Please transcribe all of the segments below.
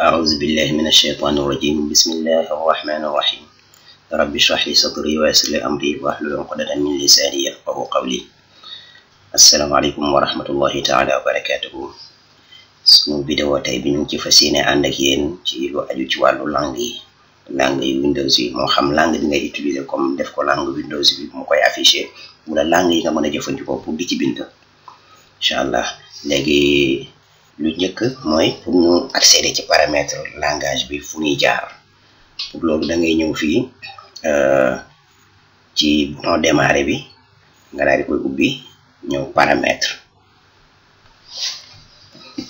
أعوذ بالله من الشيطان الرجيم بسم الله الرحمن الرحيم رب اشرح لي صدري ويسر لي أمري واحلل عقدة من لساني يفقهوا قولي. السلام عليكم ورحمة الله تعالى وبركاته. sunu vidéo tey bi ñu ci fas yéene ànd ak yéen ci lu aju ci wàllu langue yi Windows yi moo xam langue bi ngay utiliser comme def ko langue Windows bi mu koy afficher wala langue yi nga mën a jëfandikoo pour di ci bind inshallah. léegi lu njëkk mooy pour ñu accéder ci paramètre langage bi fu ñuy jaar. pour loolu da ngay ñëw fii ci bouton démarrer bi nga daal di koy ubbi ñëw paramètre.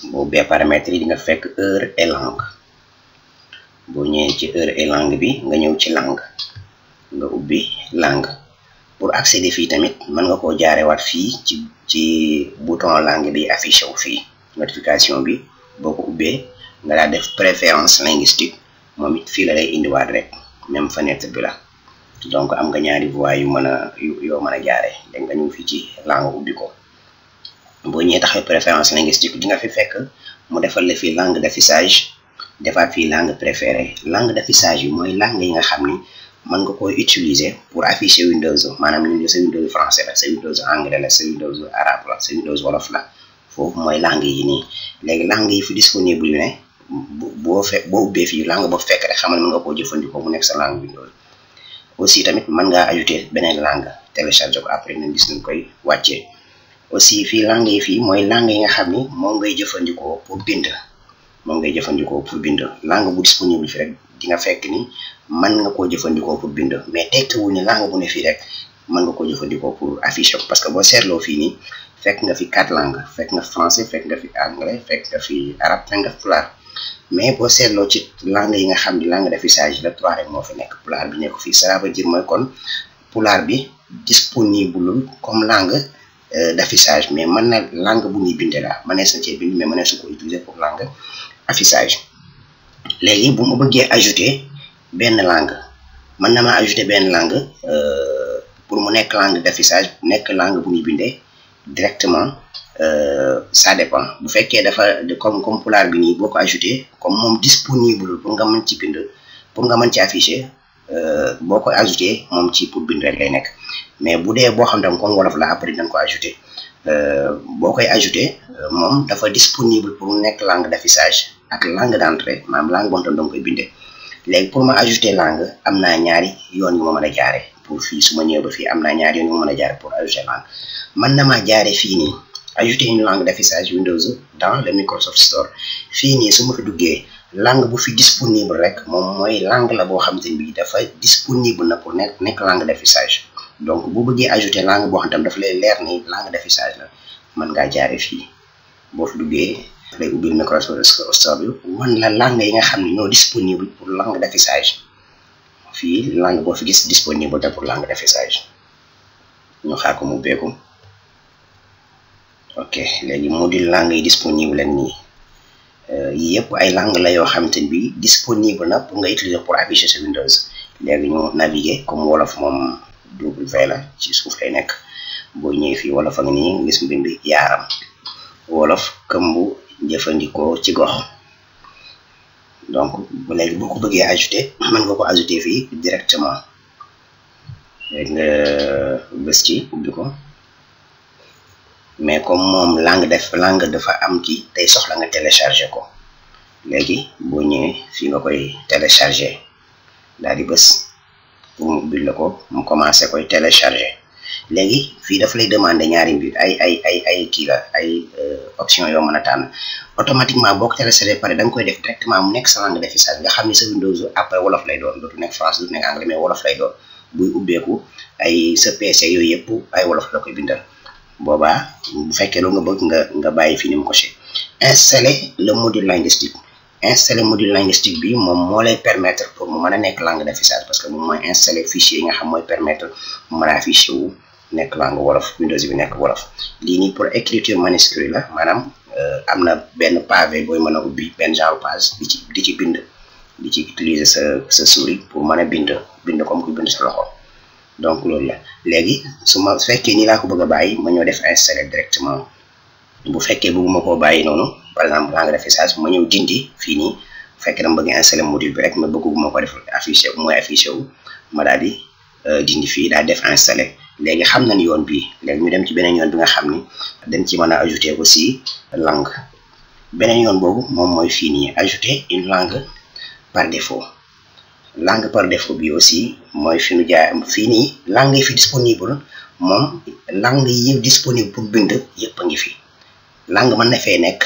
boo ubbee paramètres yi di nga fekk heure et langue. boo ñëwee ci heure et langue bi nga ñëw ci langue nga ubbi langue. pour accéder fii tamit mën nga koo jaarewaat fii ci bouton langue bi affiché wu fii notification bi boo ko ubbee nga daal def préférence linguistique moom it fii la lay indiwaat rek même fenêtre bi la. donc am nga ñaari voix yu mën a yoo mën a jaare da nga ñëw fii ci langue ubbi ko. boo ñëwee taxaw préférence linguistique di nga fi fekk mu defal la fii langue d'affichage defaat fii langue préférée. langue d'affichage yi mooy langue yi nga xam ni mën nga koy utiliser pour afficher Windows maanaam ñun sa Windows français la sa Windows anglais la sa Windows arabe la sa Windows wolof la foofu mooy langue yi nii. léegi langue yi fi disponible yu ne boo ubbee fii langue boo fekk rek xamal mën nga koo jëfandikoo mu nekk sa langue Windows. aussi tamit mën ngaa ajouter beneen langue télécharger ko après nañ gis nañ koy wàccee. aussi fii langue yi fii mooy langue yi nga xam ni moom ngay jëfandikoo pour bind langue bu disponible fi rek di nga fekk ni mën nga koo jëfandikoo pour bind mais tekkiwul ni langue bu ne fii rek mën nga koo jëfandikoo pour afficher parce que boo seetloo fii nii fekk nga fi 4 langues fekk nga français fekk nga fi anglais fekk nga fi arabe fekk nga fi pulaar. mais boo seetloo ci langue yi nga xam ni langue d'affichage la 3 rek moo fi nekk pulaar bi nekk fii. ça veut dire mooy kon pulaar bi disponible comme langue d'affichage mais mën na langue bu ñuy bindee la mënees na cee bind mais mënees na ko utiliser pour langue affichage. léegi bu ma bëggee ajouter benn langue mën na ma ajouter benn langue pour mu nekk langue d'affichage nekk langue bu ñuy bindee directement. Ça dépend bu fekkee dafa comme pulaar bi nii boo ko ajouter comme moom disponible pour nga mën ci bind pour nga mën ci afficher boo ko ajouter moom ci pour bind rek lay nekk. mais bu dee boo xam ne comme wolof la après dañ ko ajouter boo koy ajouter moom dafa disponible pour nekk langue d'affichage ak langue d'entrée maanaam langue boo xam ne danga koy bindee. léegi pour ma ajouter langue am naa ñaari yoon yu ma mën a jaare pour fii su ma ñëwee ba fii am naa ñaari yoon yu ma mën a jaare pour ajouter langue. mën na maa jaare fii nii ajouter une langue d'affichage Windows dans le Microsoft Store. fii nii su ma fi duggee langue bu fi disponible rek moom mooy langue la boo xam te ni bii dafa disponible na pour nekk langue d'affichage. donc bu bëggee ajouter langue boo xam tam dafa lay leer ni langue d'affichage la mën ngaa jaare fii boo fi duggee lay ubbil Microsoft Store bi wan la langue yi nga xam ne ñoo disponible pour langue d'affichage. fii langue boo fi gis disponible te pour langue d'affichage ñu xaar ko mu ubbeeku. ok léegi module langue yi disponible leen nii yëpp ay langue la yoo xamante ni bi disponible na pour nga utiliser pour afficher sa Windows. léegi ñu naviguer comme wolof moom W la ci suuf lay nekk. boo ñëwee fii wolof a ngi nii gis mbind yaaram wolof këmbu jëfandikoo ci gox. donc léegi boo ko bëggee ajouter mën nga ko ajouter fii directement. léegi nga bës ci ubbi ko mais comme moom langue dafa am ci tey soxla nga télécharger ko. léegi boo ñëwee fii nga koy télécharger daal di bës pour mu ubbil la ko mu commencé koy télécharger. léegi fii daf lay demander ñaari mbir ay kii la ay option yoo mën a tànn. automatiquement boo ko télécharger pare da nga koy def directement mu nekk sa langue d'affichage nga xam ni sa Windows après wolof lay doon dootu nekk français dootu nekk anglais mais wolof lay doon. buy ubbeeku ay sa PC yooyu yëpp ay wolof la koy bindal. boobaa bu fekkee loolu nga bëgg nga bàyyi fii ni mu ko ci installer le module linguistique. installer module linguistique bi moom moo lay permettre pour mu mën a nekk langue d'affichage parce que moom mooy installer fichier yi nga xam mooy permettre mu mën a afficher wu nekk langue wolof Windows bi nekk wolof. lii nii pour écriture manuscrite la maanaam am na benn pavé booy mën a ubbi benn genre page di ci bind di ci utiliser sa souris pour mën a bind comme ku bind sa loxo. donc loolu la. léegi su ma fekkee nii laa ko bëgg a bàyyi ma ñëw def installer directement bu fekkee bëgguma koo bàyyi noonu par exemple langue d'affichage ma ñëw dindi fii nii fekk dama bëgg installer module bi rek ma bëgguma ko def affiché mooy affiché wu ma daal di dindi fii daal def installer léegi xam nañ yoon bi léegi ñu dem ci beneen yoon bi nga xam ni dañ ci mën a ajouter aussi langue beneen yoon boobu moom mooy fii nii ajouter une langue par défaut langue par défaut bi aussi mooy fi ñu jaay fii nii langue yi fi disponible moom langue yi disponible pour bind yëpp a ngi fi langue mën na fee nekk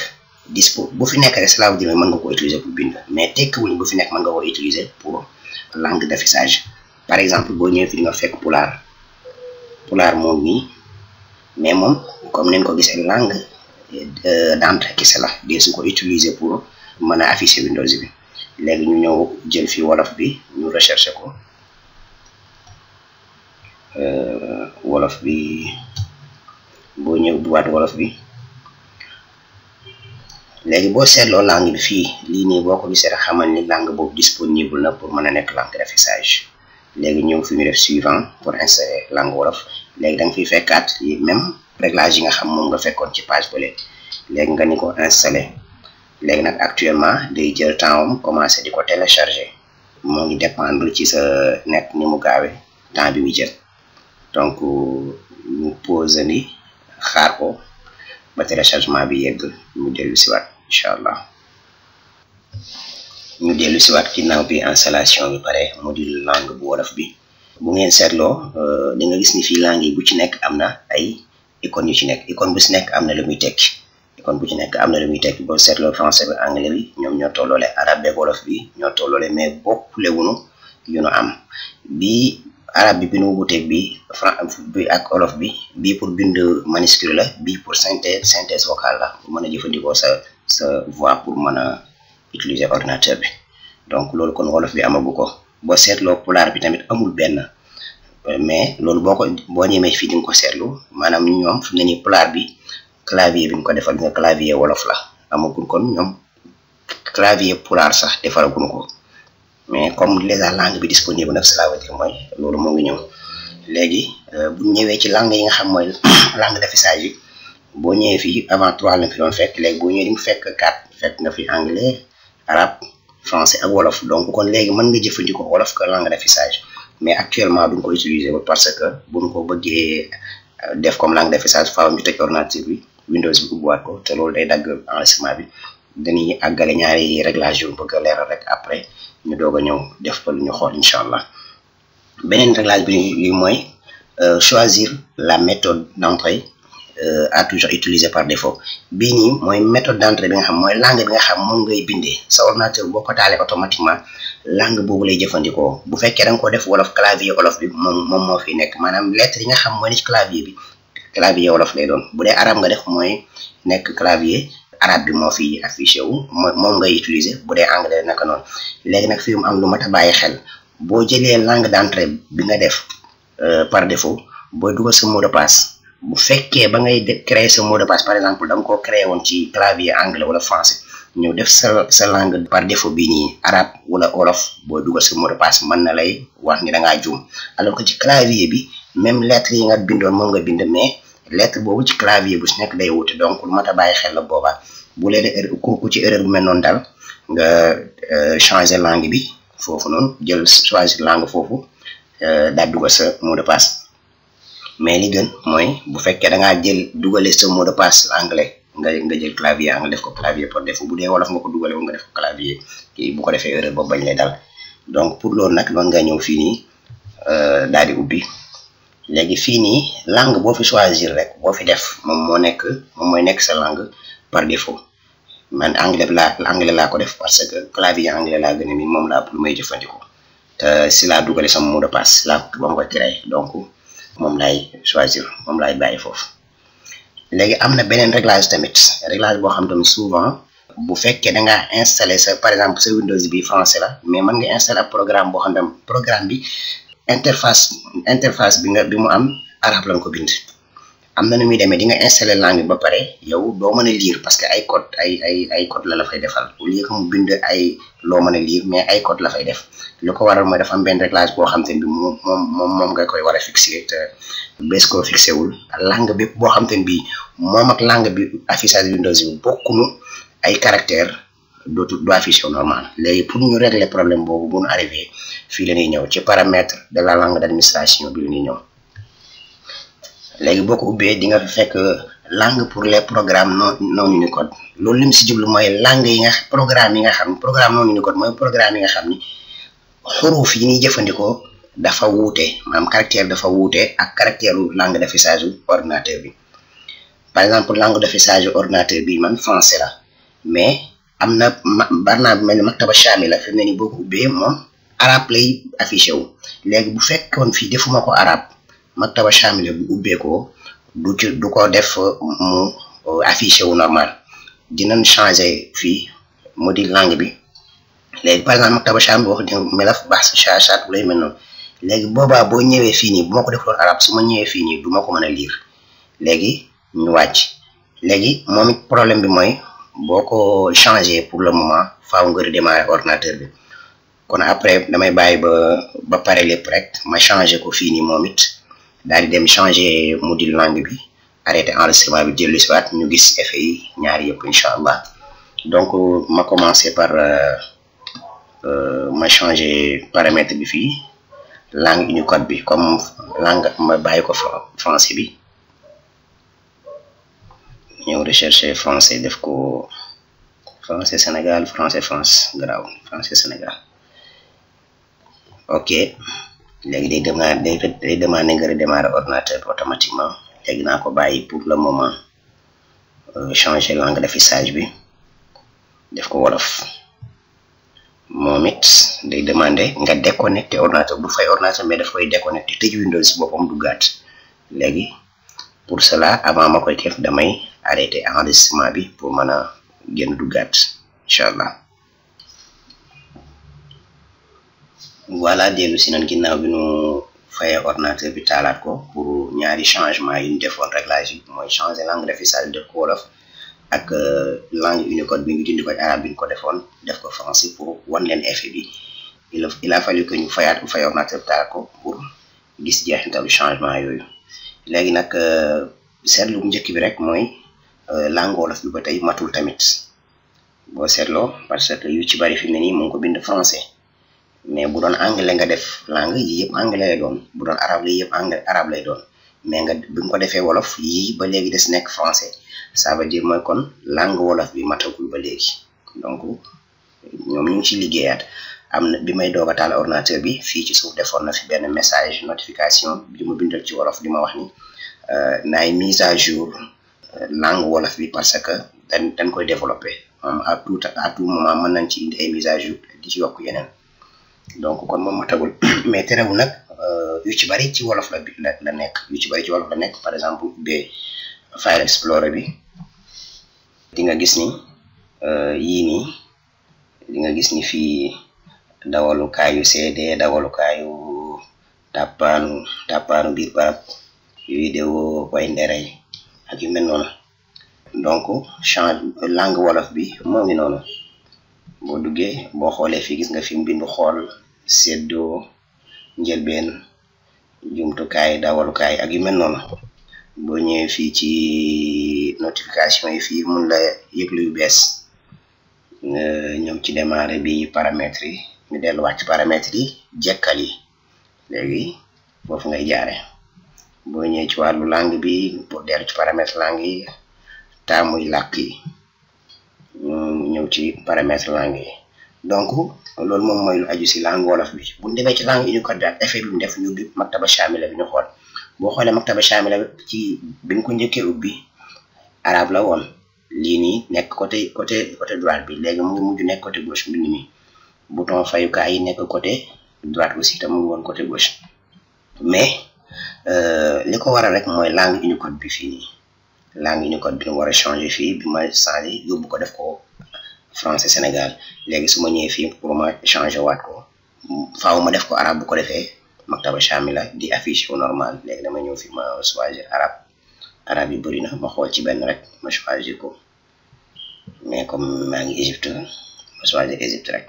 bu fi nekk rek cela veut dire mën nga ko utiliser pour bind mais tekkiwul bu fi nekk mën nga ko utiliser pour langue d'affichage par exemple boo ñëwee fi di nga fekk pulaar moom nii mais moom comme nañ ko gisee langue d'entrée kese la de su ko utiliser pour mën a afficher Windows bi léegi ñu ñëw jël fi wolof bi ñu rechercher ko wolof bi boo ñëw duwaat wolof bi léegi boo seetloo langue bi fii lii nii boo ko gisee rek xamal ni langue boobu disponible na pour mën a nekk langue d'affichage léegi ñëw fi ñu def suivant pour insérer langue wolof léegi da nga fiy fekkaat même réglage yi nga xam moom nga fekkoon ci page bële léegi nga ni ko installer léegi nag actuellement day jël temps am commencé di ko télécharger moo ngi dépendre ci sa net ni mu gaawee temps bi muy jël donc ñu pause ni xaar ko ba téléchargement bi yegg ñu dellu siwaat incha allah ñu dellu siwaat ginnaaw bi installation bi pare module langue bu wolof bi bu ngeen seetloo di nga gis ni fii langue yi bu ci nekk am na ay icônes yu ci nekk icône bu ci nekk am na lu muy tekki icône bu ci nekk am na lu muy tekki boo seetloo français bi anglais bi ñoom ñoo tolloole arabe beeg wolof bi ñoo tolloole mais bokkule wuñu yu nu am bii arabe bi nu wuteeg bi ak wolof bi bii pour bind manuscrit la bii pour synthèse vocale la pour mën a jëfandikoo sa voix pour mën a utiliser ordinateur bi donc loolu kon wolof bi amagu ko boo seetloo pulaar bi tamit amul benn mais loolu boo ñemee fii di nga ko seetlu maanaam ñoom fi mu ne nii pulaar bi clavier bi ñu ko defal nga clavier wolof la amagul kon ñoom clavier pulaar sax defaraguñu ko mais comme déjà langue bi disponible nag cela veut dire mooy loolu moo ngi ñëw léegi bu ñëwee ci langue yi nga xam mooy langue d'affichage yi boo ñëwee fii avant 3 lañ fi doon fekk léegi boo ñëwee di nga fekk 4 fekk nga fi anglais arabe français ak wolof donc kon léegi mën nga jëfandikoo wolof que langue d'affichage mais actuellement duñ ko utiliser parce que buñ ko bëggee def comme langue d'affichage faaw ñu tëj ordinateur bi Windows bi ubbiwaat ko te loolu day dagg enregistrement bi dañuy àggale ñaari réglage yu bëgg a leeral rek après ñu doog a ñëw def ko lu ñu xool incha allah beneen réglage bi li mooy choisir la méthode d'entrée à toujours utilisée par défaut bii nii mooy méthode d'entrée bi nga xam mooy langue bi nga xam moom ngay bindee sa ordinateur boo ko taalee automatiquement langue boobu lay jëfandikoo bu fekkee da nga ko def wolof clavier wolof bi moom moo fi nekk maanaam lettre yi nga xam mooy ne ci clavier bi clavier wolof lay doon bu dee arabe nga def mooy nekk clavier arabe bi moo fi affiché wu moom ngay utiliser bu dee anglais naka noonu léegi nag fii mu am lu mat a bàyyi xel boo jëlee langue d'entrée bi nga def par défaut booy dugal sa mot de passe bu fekkee ba ngay créer sa mot de passe par exemple da nga koo créé woon ci clavier anglais wala français ñëw def sa langue par défaut bii nii arabe wala wolof boo dugal sa mot de passe mën na lay wax ni da ngaa juum alors que ci clavier bi même lettre yi nga bindoon moom nga bind mais lettre boobu ci clavier bu si nekk day wute donc lu mat a bàyyi xel la boobaa bu leen ku ci erreur bu mel noonu daal nga changer langue bi foofu noonu jël choisir langue foofu daal dugal sa mot de passe mais li gën mooy bu fekkee da ngaa jël dugale sa mot de passe anglais nga jël clavier anglais def ko clavier par défaut bu dee wolof nga ko dugale woon nga def ko clavier kii bu ko defee erreur boobu bañ lay dal donc pour loolu nag noonu nga ñëw fii nii daal di ubbi léegi fii nii langue boo fi choisir rek boo fi def moom mooy nekk sa langue par défaut man anglais laa ko def parce que clavier anglais laa gën a min moom laa lu may jëfandikoo te si laa dugale sama mot de passe laa ba ma koy créé donc moom laay choisir moom laay bàyyi foofu léegi am na beneen réglage tamit réglage boo xam tamit souvent bu fekkee da ngaa installé sa par exemple sa Windows bi français la mais mën nga installé programme boo xam ne programme bi interface bi mu am arabe lañ ko bind am na nu muy demee di nga installé langue bi ba pare yow doo mën a lire parce que ay code ay code la fay defal au lieu que mu bind ay loo mën a lire mais ay code la fay def lu ko waral mooy dafa am benn réglage boo xam te ne bi moom nga koy war a fixé te bés koo fixé wul langue bépp boo xam te ne bii moom ak langue bi affichage Windows bi bokkunu ay caractère du affiché normal. Léegi pour ñu régler problème boobu bu ñu arrivé fii la ñuy ñëw ci paramètre de la langue d'administration bi la ñuy ñëw. Léegi boo ko ubbee di nga fekk langue pour les programmes non Unicode. Loolu lim si jublu mooy langue yi nga programme yi nga xam ne programme non Unicode mooy programme yi nga xam ni xuruf yi ñuy jëfandikoo dafa wuute maanaam caractère dafa wuute ak caractère langue d'affichage ordinateur bi. Par exemple langue d'affichage ordinateur bi man français la mais am na barnaa bi mel ni maktaba shamila fi mu ne nii boo ko ubbee moom arabe lay affiché wu. Léegi bu fekkoon fii defuma ko arabe maktaba shamila bu ubbee ko du ko def mu affiché wu normal. Dinañ changer fii module langue bi. Léegi par exemple maktaba shamila wax dëgg melaf baax sa chat lay mel noonu. Léegi boobaa boo ñëwee fii nii bu ma ko defoon arabe su ma ñëwee fii nii du ma ko mën a lire. Léegi ñu wàcc. Léegi moom it problème bi mooy boo ko changer pour le moment faaw nga redémarrer ordinateur bi. Kon après damay bàyyi ba pare lépp rek ma changer ko fii nii moom it daal di dem changer module langue bi arrêter enregistrement bi dellu si waat ñu gis effet yi ñaari yëpp incha allah. Donc ma commencer par ma changer paramètre bi fii langue Unicode bi comme langue ma bàyyi ko français bi. ñëw rechercher français def ko français Sénégal français France garaaw français Sénégal. Ok léegi day demander nga redémarrer ordinateur automatiquement. Léegi naa ko bàyyi pour le moment changer langue d'affichage bi def ko wolof. Moom it day demander nga déconnecter ordinateur du fay ordinateur mais daf koy déconnecter tëj Windows si boppam duggaat. Léegi pour cela avant ma koy def damay arrêter enregistrement bi pour mën a génn duggaat incha allah. Voilà dellu si nan ginnaaw bi nu fayee ordinateur bi taalaat ko pour ñaari changement yi ñu defoon réglage yi mooy changer langue d'affichage def ko wolof ak langue Unicode bi ñu dindi ko arabe bi ñu ko defoon def ko français pour wan leen effet bi. Il a fallu que ñu fay ordinateur bi taalaat ko pour gis jeexintalu changement yooyu. Léegi nag seetlu njëkk bi rek mooy langue wolof bi ba tey matul tamit boo seetloo parce que yu ci bari fi mu ne nii mu ngi ko bind français mais bu doon anglais nga def langue yi yëpp anglais lay doon bu doon arabe lay yëpp arabe lay doon mais nga bi nga ko defee wolof yii ba léegi des nekk français ça veut dire mooy kon langue wolof bi matagul ba léegi. Donc ñoom ñu ngi ci liggéeyaat. Am na bi may doog a taal ordinateur bi fii ci suuf defoon na fi benn message notification bi ma bindal ci wolof di ma wax ni naay mise à jour langue wolof bi parce que dañ koy développer à tout moment mën nañ ci indi ay mise à jour di ci yokk yeneen. Donc kon moom matagul mais terewul nag yu ci bari ci wolof la nekk yu ci bari ci wolof la nekk. Par exemple ubbee File Explorer bi di nga gis ni yii nii di nga gis ni fii dawalukaayu CD dawalukaayu tàppaanu biir barab vidéo way nderey ak yu mel noonu. Donc langue wolof bi moo ngi noonu boo duggee boo xoolee fii gis nga fi mu bindu xool seddoo njëlbeen jumtukaay dawalukaay ak yu mel noonu. Boo ñëwee fii ci notification yi fii mun la yëglu yu bees ñëw ci démarrer bi paramètres yi ñu delluwaat ci paramètres yi jekkal yi. Léegi foofu ngay jaare boo ñëwee ci wàllu langue bi pour dellu ci paramètres langue yi taamuy làkk yi ñëw ci paramètres langue yi. Donc loolu moom mooy lu aju si langue wolof bi. Bu ñu demee ci langue Unicode bi ak effet bi mu def ñu bi maktaba shamila bi ñu xool. Boo xoolee maktaba shamila bi ci bi ñu ko njëkkee ubbi arabe la woon lii nii nekk côté droite bi léegi mu ngi mujj nekk côté gauche mbind mi bouton fayukaay yi nekk côté droite aussi te mu ngi woon côté gauche. Mais li ko waral rek mooy langue Unicode bi fii nii langue Unicode bi ñu war a changer fii bi ma changé yóbbu ko def ko français Sénégal. Léegi su ma ñëwee fii pour ma changer waat ko faaw ma def ko arabe bu ko defee maktaba shamila di affiché au normal. Léegi dama ñëw fi ma choisir arabe yi bëri na ma xool ci benn rek ma choisir ko mais comme maa ngi Égypte ma choisir Égypte rek.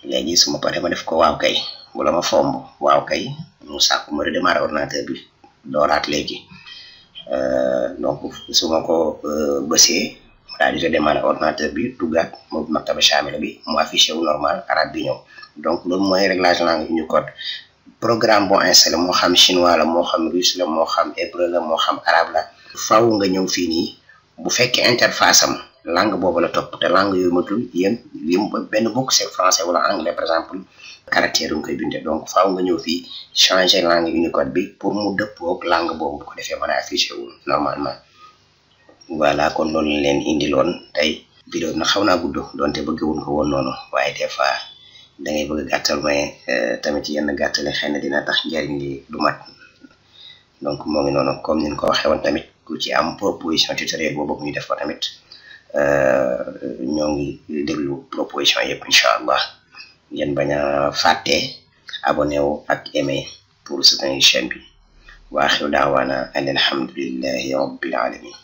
Léegi su ma paree ma def ko waaw kay wala ma fomb waaw kay mu sàkku ma redémarrer ordinateur bi dooraat léegi. Donc su ma ko bësee daal di redémarrer ordinateur bi duggaat mo maktaba shamila bi mu affiché wu normal arabe bi ñëw donc loolu mooy réglage langue Unicode programme boo installé moo xam chinois la moo xam russe la moo xam hébreu la moo xam arabe la faaw nga ñëw fii nii bu fekkee interface am langue boobu la topp te langue yooyu matul yéen benn bokk c'est français wala anglais par exemple caractère nga koy bindee donc faaw nga ñëw fii changer langue Unicode bi pour mu dëppoog langue boobu bu ko defee mën a affiché wu normalement voilà kon loolu la leen indiloon tey vidéo bi nag xaw naa gudd donte bëggewuñ ko woon noonu waaye des fois da ngay bëgg gàttal mais tamit yenn gàttale xëy na dina tax njariñ li du mat donc moo ngi noonu comme ni ñu ko waxee woon tamit ku ci am proposition tutoriel boo bëgg ñu def ko tamit ñoo ngi déglu proposition yëpp incha allah ngeen bañ a fàtte abonné wu ak aimé pour soutenir chaîne bi wa axiru daawaana an alhamdulillahi rabbil alamin